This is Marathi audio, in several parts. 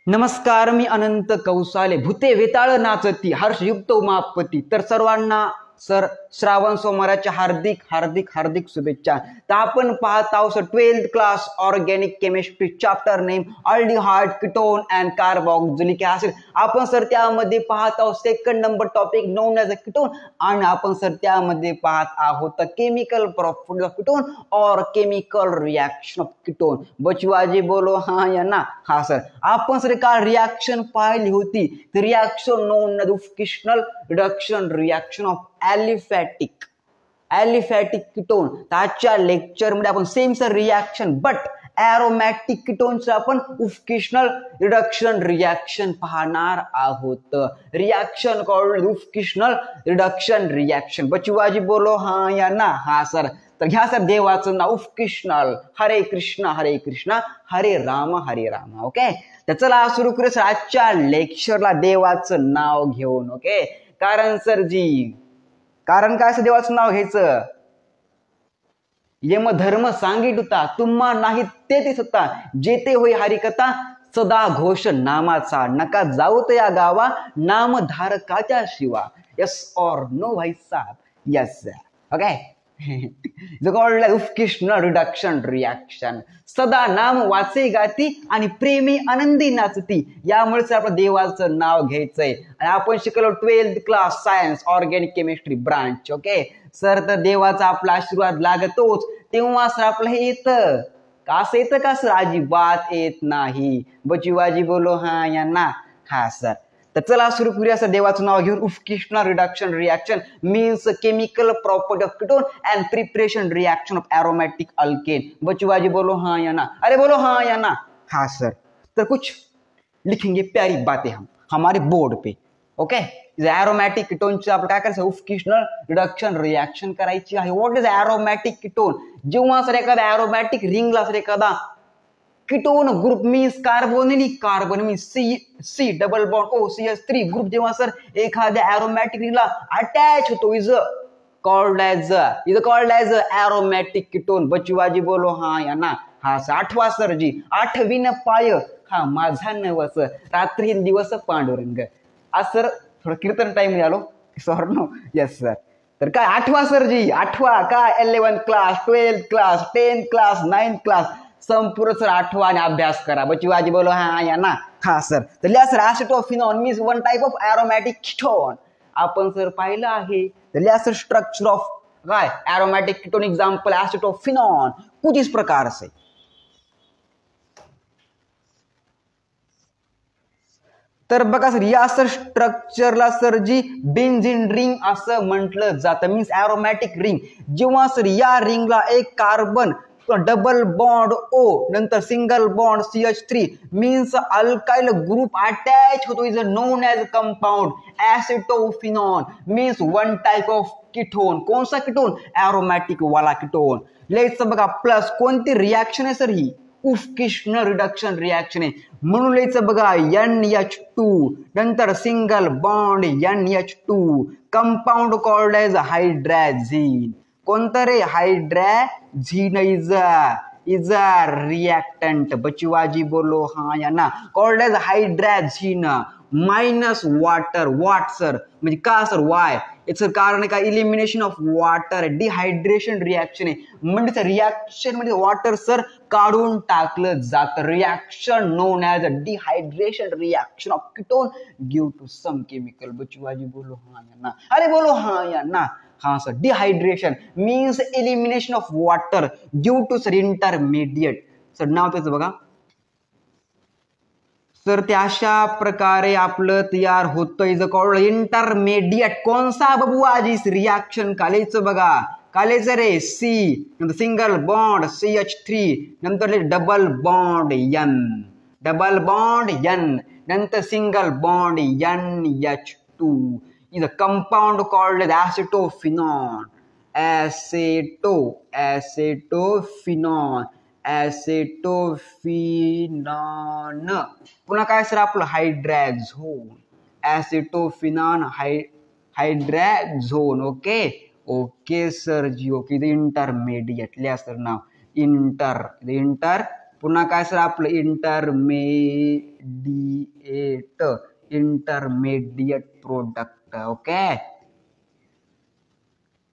नमस्कार, मी अनंत कौसाले. भूते वेताळ नाचती, हर्षयुक्त उमापती. तर सर्वांना श्रावण सोमवाराच्या हार्दिक हार्दिक हार्दिक शुभेच्छा. तर आपण पाहत आहोत 12th class organic chemistry chapter name aldehyde, ketone and carboxylic acid. आपण त्यामध्ये पाहत आहोत second number topic non as a ketone, आणि आपण त्यामध्ये पाहत आहोत केमिकल प्रॉपर्टीज ऑफ कीटोन और केमिकल रिएक्शन ऑफ कीटोन. बचवाजी बोलो हाँ या ना. हा सर, आपण काल रिएक्शन पाहिली होती. Reaction known as Wolff Kishner reduction reaction of aliphatic ketone. आजच्या लेक्चर मध्ये आपण सेम रिएक्शन बट एरोमॅटिक कीटोनचं आपण उफकिशनल रिडक्शन रिएक्शन पाहणार आहोत. Reaction called Wolff Kishner reduction reaction. बचवाजी बोलो हाँ या ना. हा सर, तर घ्या सर देवाचं नाव उफकिशनल. हरे कृष्णा हरे राम. ओके, तर चला सुरू करू सर आजच्या लेक्चरला देवाचं नाव घेऊन. ओके, कारण काय असं देवाचं नाव घ्यायचं? यम धर्म सांगित होता, तुम्हा नाही ते होता. जेते होई हरिकथा सदा घोष नामाचा. नका जाऊ तर या गावा नामधारकाच्या शिवा. यस और नो भाई साहब? Yes. Okay, Wolff Kishner reduction reaction. सदा नाम वाचे गाती आणि प्रेमी आनंदी नाचती. यामुळेच आपलं देवाचं नाव घ्यायचंय. आणि आपण शिकलो 12th class science organic chemistry branch. Okay sir, तर देवाचा आपला आशीर्वाद लागतोच तेव्हा सर आपलं हे येतं. असं येतं का सर? अजिबात येत नाही. बचीवाजी बोलो हा या ना. हा सर, तर चला सुरू करूया सर देवाचं नाव घेऊन. Wolff Kishner reduction reaction means chemical property of ketone and preparation reaction of aromatic alkane. बचवाजी बोलो हाँ या ना. अरे बोलो हाँ या ना. हाँ सर, तो कुछ लिखेंगे प्यारी बातें हम हमारे बोर्ड पे. ओके, एरोमॅटिक कीटोनचं आपण काय करायचं? उफकिशनल रिडक्शन रिएक्शन करायची आहे. What is aromatic ketone? जेव्हा सर एखादा एरोमॅटिक रिंगला सर एखादा ketone group means carbon means C double bond OCH3 group जेव्हा सर एखाद्या एरोमॅटिक रिंगला अटॅच होतो is called as aromatic ketone. बचवाजी बोलो हाँ या ना. हा सर, आठवा सर जी. आठवीन पाय हा माझा नवस, रात्री दिवस पांडुरंग. आज सर थोडं कीर्तन टाइम आलो. Sorry no. यस सर, तर काय आठवा सर जी. आठवा काय? 11th class 12th class 10th class 9th class संपूर्ण सर आठवा आणि अभ्यास करा. बचवाजी बोलो हाँ या ना. हा सर, तर लिहा sir acetophenone means one type of aromatic ketone. आपण सर पाहिलं आहे. तर लिहा सर स्ट्रक्चर ऑफ काय एरोमॅटिक कीटोन. एग्जांपल ॲसिटोफिनॉन कुछ इस प्रकार से. तर बघा सर, या सर स्ट्रक्चरला सर जी बेन्झीन रिंग असं म्हटलं जातं. Means aromatic ring. जेव्हा सर या रिंगला एक कार्बन डबल बॉन्ड O नंतर single bond CH3 means alkyl group attach होतो is known as compound acetophenone. Means one type of ketone. कोणसा कीटोन? एरोमॅटिक वाला कीटोन. लिहायचं बघा प्लस कोणती रिएक्शन आहे सर? ही उफकिशनल रिडक्शन रिएक्शन आहे. म्हणून लिहायचं बघा NH2 नंतर single bond NH2 compound called as hydrazine. कोणतं रे? Hydrazine is a reactant. बचवाजी बोलो हाँ या ना. Called as hydrazine minus water. What sir? म्हणजे का सर? वाय? याचं कारण आहे का? Elimination of water. Dehydration reaction आहे. म्हणजे रिएक्शन मध्ये वॉटर सर काढून टाकलं जातं. Reaction known as a dehydration reaction of ketone due to some chemical. बचवाजी बोलो हाँ या ना. अरे बोलो हाँ या ना. हाँ sir, dehydration means elimination of water due to sir intermediate. Sir नाव त्याचं बघा सर, ते अशा प्रकारे आपलं तयार होतं इज कॉल्ड इंटरमिडिएट. कोणसा बाबू आजीस रिएक्शन? कालेचं बघा. कालेचं रे C नंतर सिंगल बॉन्ड CH3 नंतर डबल बॉन्ड N नंतर single bond NH2 is a compound called as acetophenone. पुन्हा काय सर आपलं? Hydrazone. Acetophenone hydrazone. Okay sir जी. Okay, intermediate. लिहा सर नाव इंटर पुन्हा काय सर आपलं इंटरमिडिएट प्रोडक्ट.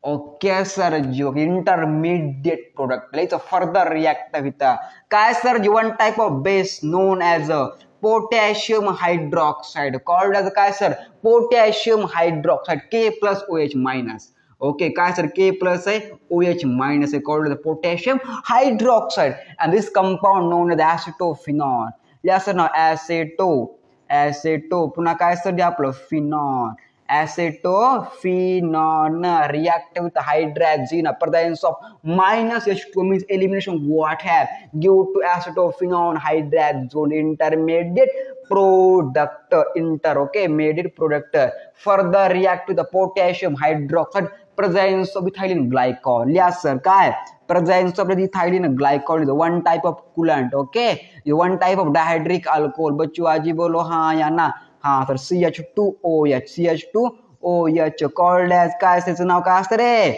ओके सर जी. Intermediate product it's a further reactivity. काय सर जी one type of base known as a potassium hydroxide called as काय sir potassium hydroxide K+OH-. Okay काय सर K+ आहे OH- आहे called as potassium hydroxide and this compound known as acetophenol. या सर ना ऍसेटो पुन्हा काय सर आपलं phenol acetophenone react with hydrazine presence of -H2 means elimination what have due to acetophenone hydrazine intermediate product intermediate product further react with the potassium hydroxide presence of ethylene glycol. Yes sir काय presence of ethylene glycol is one type of coolant. One type of dihydric alcohol. बच्चों आज ही बोलो हाँ या ना. हाँ तर CH2OH कॉल्ड एज काय त्याचं नाव काय असतं रे.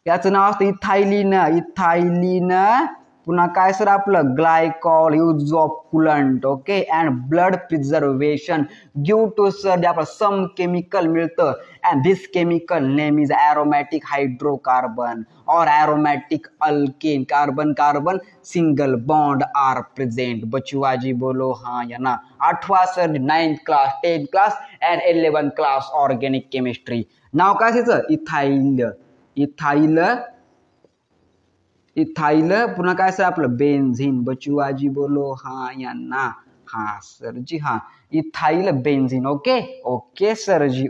याचं नाव असतं इथायलिन पुन्हा काय सर आपलं glycol use of coolant. And blood preservation due to sir आपलं सम केमिकल मिळतं and this chemical name is aromatic hydrocarbon और aromatic alkane. Carbon carbon single bond are present. बचुआजी बोलो हाँ या ना. आठवा sir 9th class 10th class and 11th class organic chemistry. नाव काय त्याचं इथाइल पुन्हा काय सर आपलं बेन्झिन. बचुआजी बोलो हाँ या ना. हाँ सर जी हाँ इथाइल बेन्झिन. ओके सर जी.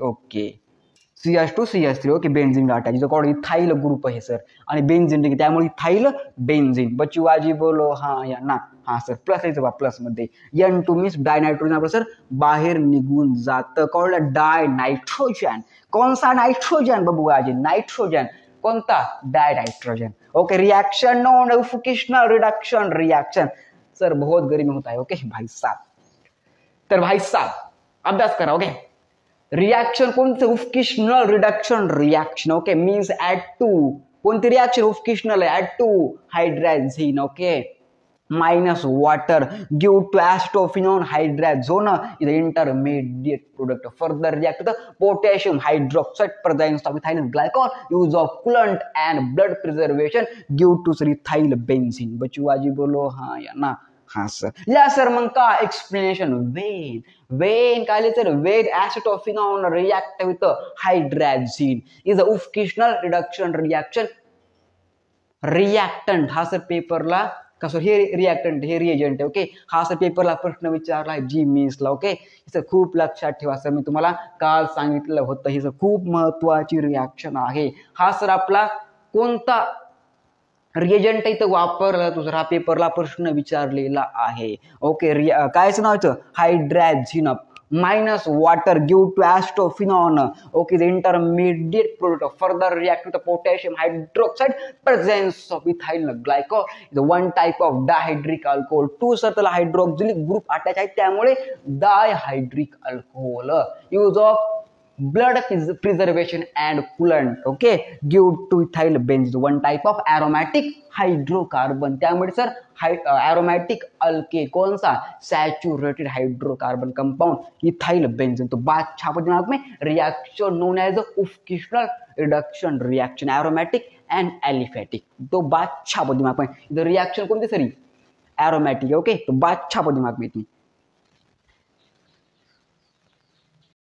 CH2CH3 बेन्झिन अटॅच जो कॉल्ड इथाइल ग्रुप आहे सर आणि बेन्झिन त्यामुळे इथाइल बेन्झिन. बचुआजी बोलो हाँ या ना. हाँ सर प्लस यायचं बा प्लस मध्ये N2 मीन्स डायनायट्रोजन आपलं सर बाहेर निघून जातं कॉल्ड डाय नायट्रोजन. कोणता नायट्रोजन बबुआजी नायट्रोजन कोणता dinitrogen. Reaction known Wolff Kishner reduction reaction. Sir बहुत गर्मी होता है भाई साहब. तर भाई साहब अभ्यास करा. रिएक्शन कोणतं Wolff Kishner reduction reaction. Means add to कोणती reaction Wolff Kishner add to hydrazine minus water due to acetophenone hydrazone is the intermediate product. Further react with the potassium hydroxide presence of ethylene glycol use of coolant and blood preservation due to ethyl benzene. बचुआजी बोलो हाँ या ना. हाँ सर. या सर मग का एक्सप्लेनेशन वेन काय लिहितं when acetophenone react with hydrazine is a Wolff Kishner reduction reactant. हा सर पेपरला कसं हे रिएक्टंट हे रिएजंट हा सर पेपरला प्रश्न विचारला जी मीन्सला. हिचं खूप लक्षात ठेवा सर मी तुम्हाला काल सांगितलं होतं हिचं खूप महत्वाची रिएक्शन आहे. हा सर आपला कोणता रिएजंट इथं वापरला तुझा हा पेपरला प्रश्न विचारलेला आहे. कायच नाव येतं हायड्राझिन minus water due to acetophenone. The intermediate product further react with the potassium hydroxide presence of ethyl glycol is one type of dihydric alcohol. Two sir त्याला हायड्रोक्सिलिक ग्रुप अटॅच आहे त्यामुळे dihydric alcohol. Use of blood preservation and coolant due to ethyl benzene one type of aromatic hydrocarbon. त्यामुळे सर aromatic alkane कौन सा saturated hydrocarbon compound ethyl benzene. तो बाद छापा दिमाग में reaction known as Wolff Kishner reduction reaction aromatic and aliphatic. तो बाद छापा दिमाग में इधर रिएक्शन कौन सी सरी aromatic. तो बाद छापा दिमाग में इतनी